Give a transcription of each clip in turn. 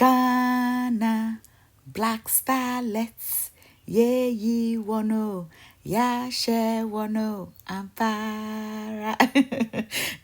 Ghana, black starlets, yeah, ye wanna, yeah, share wanna, Ampara.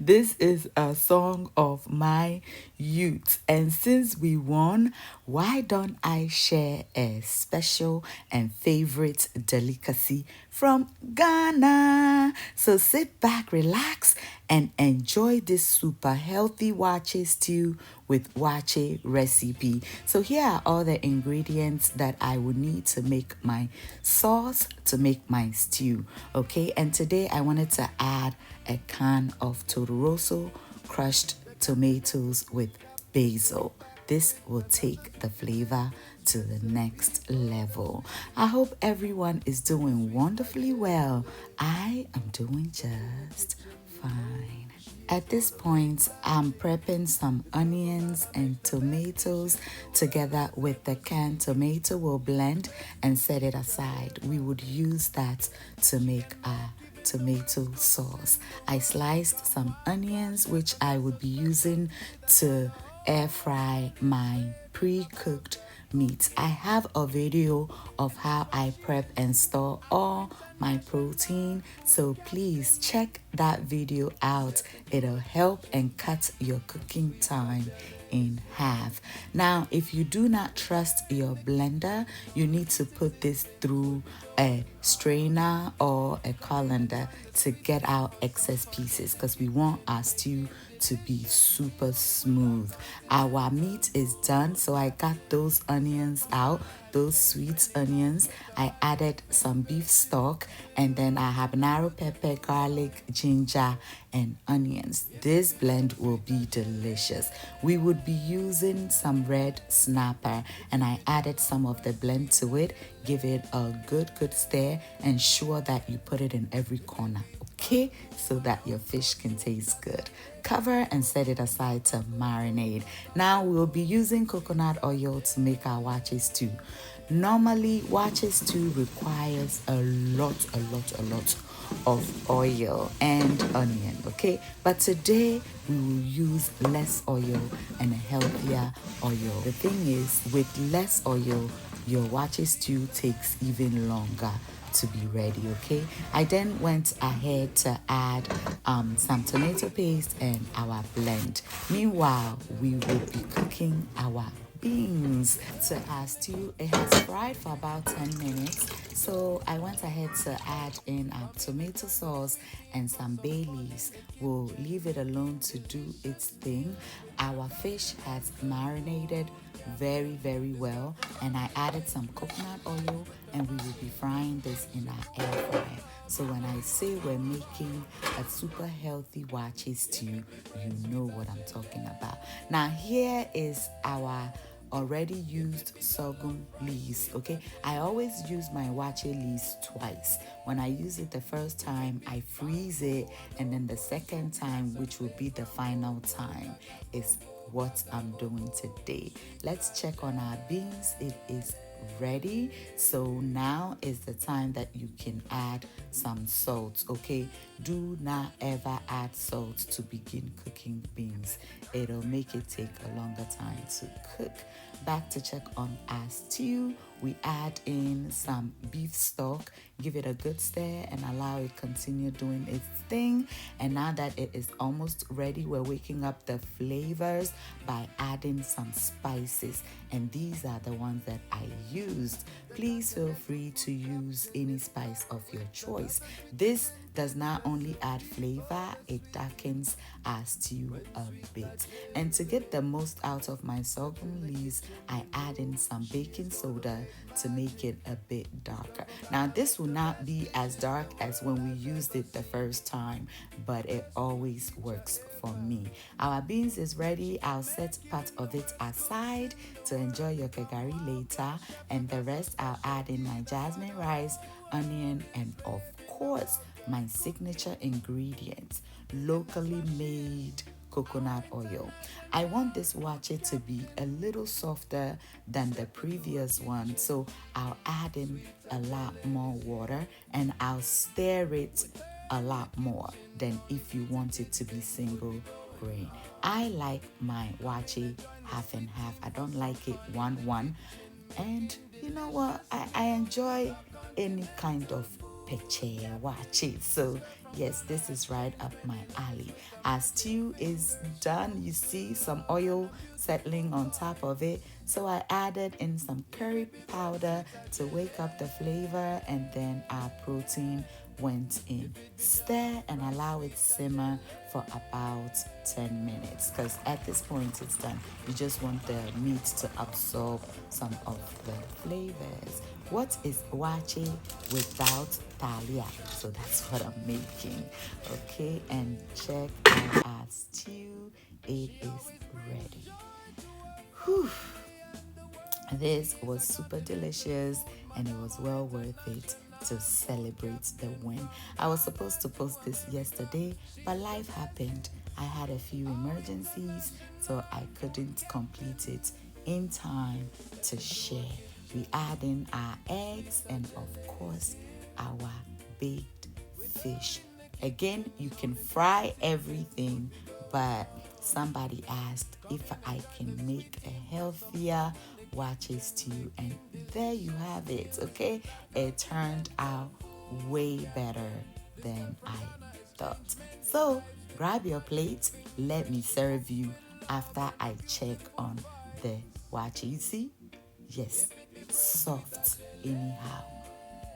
This is a song of my youth, and since we won, why don't I share a special and favorite delicacy from Ghana? So sit back, relax, and enjoy this super healthy WAAKYE stew with WAAKYE recipe. So here are all the ingredients that I would need to make my sauce, to make my stew. Okay, and today I wanted to add a can of Totoroso crushed tomatoes with basil. This will take the flavor to the next level. I hope everyone is doing wonderfully well. I am doing just fine. At this point, I'm prepping some onions and tomatoes together with the canned tomato. We'll blend and set it aside. We would use that to make our tomato sauce. I sliced some onions, which I would be using to air fry my pre-cooked meat. I have a video of how I prep and store all my protein, so please check that video out. It'll help and cut your cooking time in half. Now, if you do not trust your blender, you need to put this through a strainer or a colander to get out excess pieces, because we want our stew to be super smooth. Our meat is done, so I got those onions out, those sweet onions. I added some beef stock, and then I have habanero pepper, garlic, ginger, and onions. This blend will be delicious. We would be using some red snapper, and I added some of the blend to it. Give it a good stir, and ensure that you put it in every corner, okay, so that your fish can taste good. Cover and set it aside to marinate. Now we'll be using coconut oil to make our WAAKYE stew. Normally, WAAKYE stew requires a lot of oil and onion, okay? But today we will use less oil and a healthier oil. The thing is, with less oil, your WAAKYE stew takes even longer to be ready, okay? I then went ahead to add some tomato paste and our blend. Meanwhile, we will be cooking our beans. So our stew, it has fried for about 10 minutes. So I went ahead to add in our tomato sauce and some bay leaves. We'll leave it alone to do its thing. Our fish has marinated very well, and I added some coconut oil, and we will be frying this in our air fryer. So when I say we're making a super healthy WAAKYE stew, you know what I'm talking about. Now here is our already used sorghum leaves, okay? I always use my WAAKYE leaves twice. When I use it the first time, I freeze it, and then the second time, which will be the final time, is what I'm doing today. Let's check on our beans. It is ready. So now is the time that you can add some salt, okay? Do not ever add salt to begin cooking beans. It'll make it take a longer time to cook. Back to check on our stew. We add in some beef stock, give it a good stir, and allow it continue doing its thing. And now that it is almost ready, we're waking up the flavors by adding some spices. And these are the ones that I used. Please feel free to use any spice of your choice. This does not only add flavor, it darkens our stew a bit. And to get the most out of my sorghum leaves, I add in some baking soda to make it a bit darker. Now this will not be as dark as when we used it the first time, but it always works for me. Our beans is ready. I'll set part of it aside to enjoy your kegari later, and the rest I'll add in my jasmine rice, onion, and of course my signature ingredients, locally made coconut oil. I want this WAAKYE to be a little softer than the previous one, so I'll add in a lot more water, and I'll stir it a lot more than if you want it to be single grain. I like my WAAKYE half and half. I don't like it 1-1. And you know what? I enjoy any kind of peche WAAKYE. So yes, this is right up my alley. Our stew is done. You see some oil settling on top of it. So I added in some curry powder to wake up the flavor, and then our protein went in. Stir and allow it simmer for about 10 minutes, because at this point it's done. You just want the meat to absorb some of the flavors. What is WAAKYE without thalia? So that's what I'm making. Okay, and check out our stew. It is ready. Whew. This was super delicious, and it was well worth it to celebrate the win. I was supposed to post this yesterday, but life happened. I had a few emergencies, so I couldn't complete it in time to share. We add in our eggs and of course our baked fish. Again, you can fry everything, but somebody asked if I can make a healthier WAAKYE stew, and there you have it. Okay, it turned out way better than I thought. So grab your plate, let me serve you after I check on the WAAKYE. You see, yes, soft anyhow,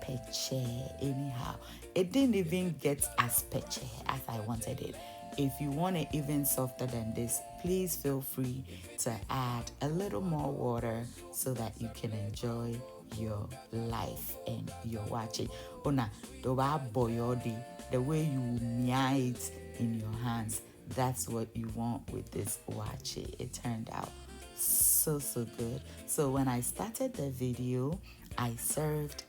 peche anyhow. It didn't even get as peche as I wanted it. If you want it even softer than this, please feel free to add a little more water so that you can enjoy your life and your WAAKYE. Ona, the way you mia it in your hands, that's what you want with this WAAKYE. It turned out so good. So when I started the video, I served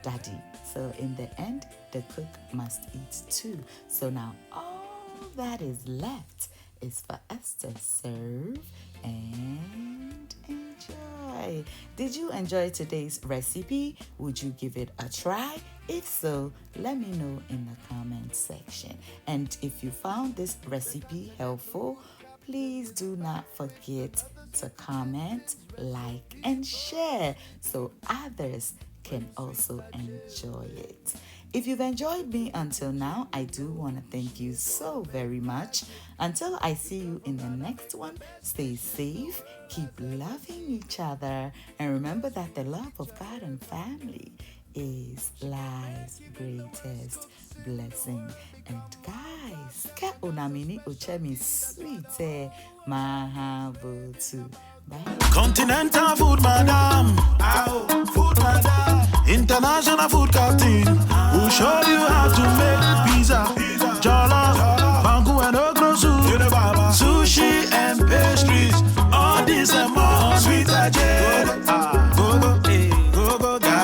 Daddy. So in the end, the cook must eat too. So now all that is left is for us to serve and enjoy. Did you enjoy today's recipe? Would you give it a try? If so, let me know in the comment section. And if you found this recipe helpful, please do not forget to comment, like, and share so others can also enjoy it. If you've enjoyed me until now, I do want to thank you so very much. Until I see you in the next one, stay safe, keep loving each other, and remember that the love of God and family is life's greatest blessing. And guys, ke unamini uchemi sweet mahabutu. Bye. Continental food, madam. Ow, food, madam. International food captain. Who show you how to make pizza.